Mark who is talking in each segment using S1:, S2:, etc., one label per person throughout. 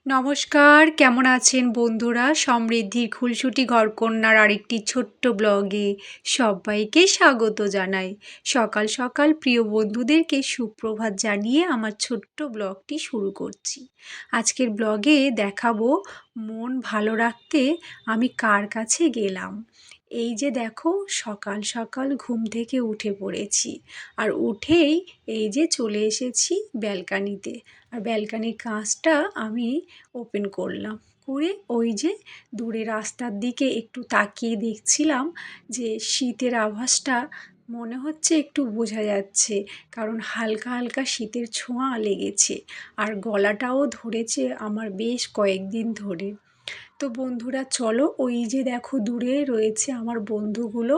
S1: নমস্কার, কেমন আছেন বন্ধুরা? সমৃদ্ধির খুলসুটি ঘরকন্যার আরেকটি ছোট্ট ব্লগে সবাইকে স্বাগত জানাই। সকাল সকাল প্রিয় বন্ধুদেরকে সুপ্রভাত জানিয়ে আমার ছোট্ট ব্লগটি শুরু করছি। আজকের ব্লগে দেখাবো মন ভালো রাখতে আমি কার কাছে গেলাম। এই যে দেখো, সকাল সকাল ঘুম থেকে উঠে পড়েছি, আর উঠেই এই যে চলে এসেছি ব্যালকানিতে। আর ব্যালকানির কাঁচটা আমি ওপেন করলাম, করে ওই যে দূরে রাস্তার দিকে একটু তাকিয়ে দেখছিলাম যে শীতের আভাসটা মনে হচ্ছে একটু বোঝা যাচ্ছে, কারণ হালকা হালকা শীতের ছোঁয়া লেগেছে আর গলাটাও ধরেছে আমার বেশ কয়েকদিন ধরে। তো বন্ধুরা চলো, ওই যে দেখো দূরে রয়েছে আমার বন্ধুগুলো,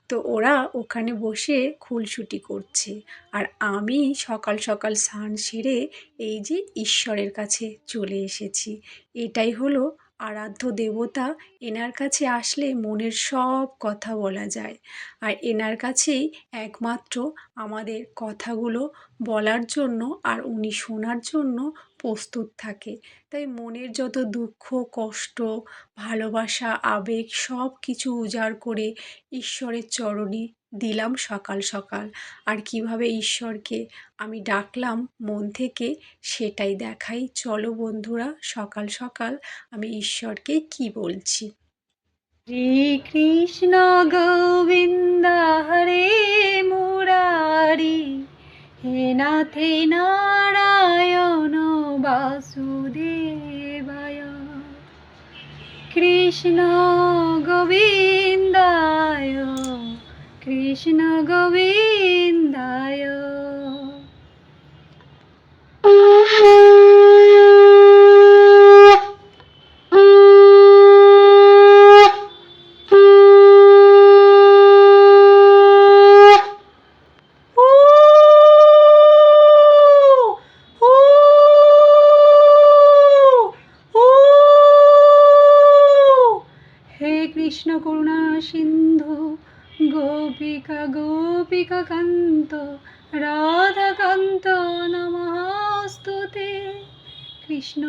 S1: তো ওরা ওখানে বসে খুনসুটি করছে। আর আমি সকাল সকাল স্নান সেরে এই যে ঈশ্বরের কাছে চলে এসেছি। এটাই হলো আরাধ্য দেবতা। এনার কাছে আসলে মনের সব কথা বলা যায়, আর এনার কাছেই একমাত্র আমাদের কথাগুলো বলার জন্য আর উনি শোনার জন্য প্রস্তুত থাকে। তাই মনের যত দুঃখ, কষ্ট, ভালোবাসা, আবেগ সব কিছু উজাড় করে ঈশ্বরের চরণে দিলাম সকাল সকাল। আর কিভাবে ঈশ্বরকে আমি ডাকলাম মন থেকে সেটাই দেখাই। চলো বন্ধুরা, সকাল সকাল আমি ঈশ্বরকে কি বলছি। শ্রীকৃষ্ণ গোবিন্দ হরে মুরারি, হে নাথে নারায়ণ বাসুদেবায়, কৃষ্ণ গোবিন্দায়, কৃষ্ণ গোবিন্দায়। কৃষ্ণ করুণা সিন্ধু গোপিকা গোপিকা কান্ত রাধাকান্ত নমস্তুতে। কৃষ্ণ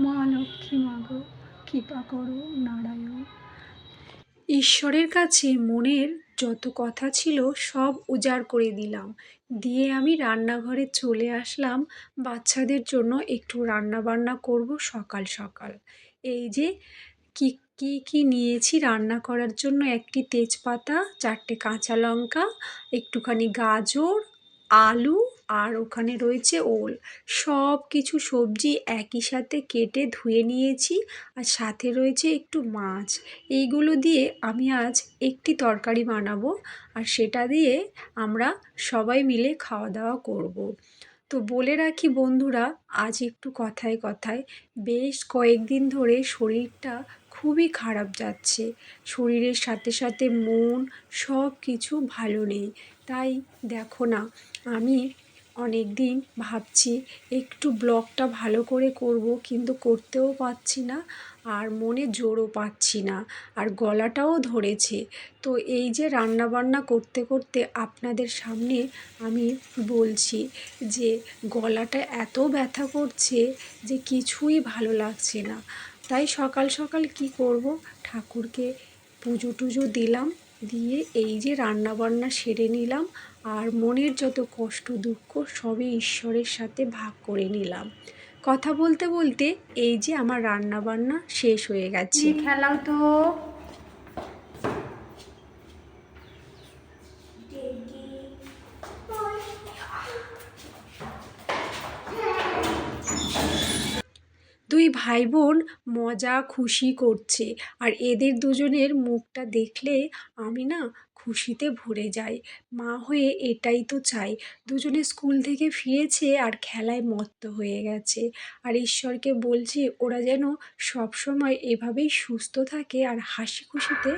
S1: মা লক্ষ্মী মাগো, কৃপা করো নারায়ণ। ঈশ্বরের কাছে মনের যত কথা ছিল সব উজাড় করে দিলাম, দিয়ে আমি রান্নাঘরে চলে আসলাম বাচ্চাদের জন্য একটু রান্না বান্না করব সকাল সকাল। এই যে কি কি কি নিয়েছি রান্না করার জন্য: একটি তেজপাতা, 4টে কাঁচা লঙ্কা, একটুখানি গাজর, আলু, আর ওখানে রয়েছে ওল। সব কিছু সবজি একই সাথে কেটে ধুয়ে নিয়েছি, আর সাথে রয়েছে একটু মাছ। এইগুলো দিয়ে আমি আজ একটি তরকারি বানাবো, আর সেটা দিয়ে আমরা সবাই মিলে খাওয়া দাওয়া করব। তো বলে রাখি বন্ধুরা, আজ একটু কথায় কথায় বেশ কয়েকদিন ধরে শরীরটা খুবই খারাপ যাচ্ছে। শরীরের সাথে সাথে মন সব কিছু ভালো নেই। তাই দেখো না, আমি অনেক দিন ভাবছি একটু ব্লগটা ভালো করে করব, কিন্তু করতেও পারছি না, আর মনে জোরও পাচ্ছি না, আর গলাটাও ধরেছে। তো এই যে রান্না বান্না করতে করতে আপনাদের সামনে আমি বলছি যে গলাটা এত ব্যথা করছে যে কিছুই ভালো লাগছে না। তাই সকাল সকাল কি করব, ঠাকুরকে পুজো টুজো দিলাম, দিয়ে এই যে রান্না বান্না সেরে নিলাম, আর মনের যত কষ্ট দুঃখ সবই ঈশ্বরের সাথে ভাগ করে নিলাম। কথা বলতে বলতে এই যে আমার রান্না বান্না শেষ হয়ে গেছে। খেলাও তো। দুই ভাই বোন মজা খুশি করছে, আর এদের দুজনের মুখটা দেখলে আমি না খুশিতে ভরে যাই। মা হয়ে এটাই তো চাই। দুজনে স্কুল থেকে ফিরেছে আর খেলায় মত্ত হয়ে গেছে, আর ঈশ্বরকে বলছি ওরা যেন সব সময় এভাবেই সুস্থ থাকে আর হাসি খুশিতে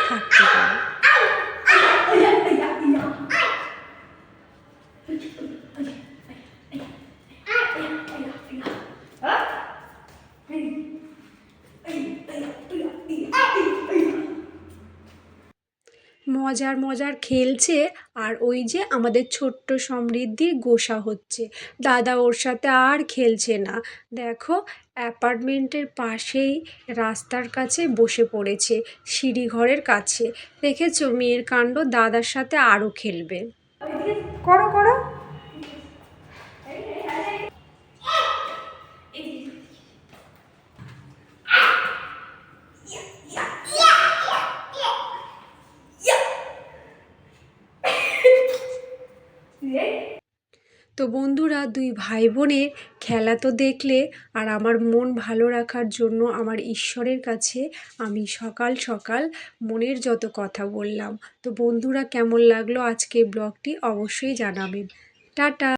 S1: থাকতে পারে। মজার মজার খেলছে। আর ওই যে আমাদের ছোট্ট সমৃদ্ধির গোসা হচ্ছে। দাদা ওর সাথে আর খেলছে না। দেখো অ্যাপার্টমেন্টের পাশেই রাস্তার কাছে বসে পড়েছে, সিঁড়িঘরের কাছে। দেখেছো মেয়ের কাণ্ড, দাদার সাথে আরও খেলবে। করো করো। তো বন্ধুরা, দুই ভাই বোনের খেলা তো দেখলে, আর আমার মন ভালো রাখার জন্য আমার ঈশ্বরের কাছে আমি সকাল সকাল মনের যত কথা বললাম। তো বন্ধুরা, কেমন লাগলো আজকে ব্লগটি অবশ্যই জানাবেন। টাটা।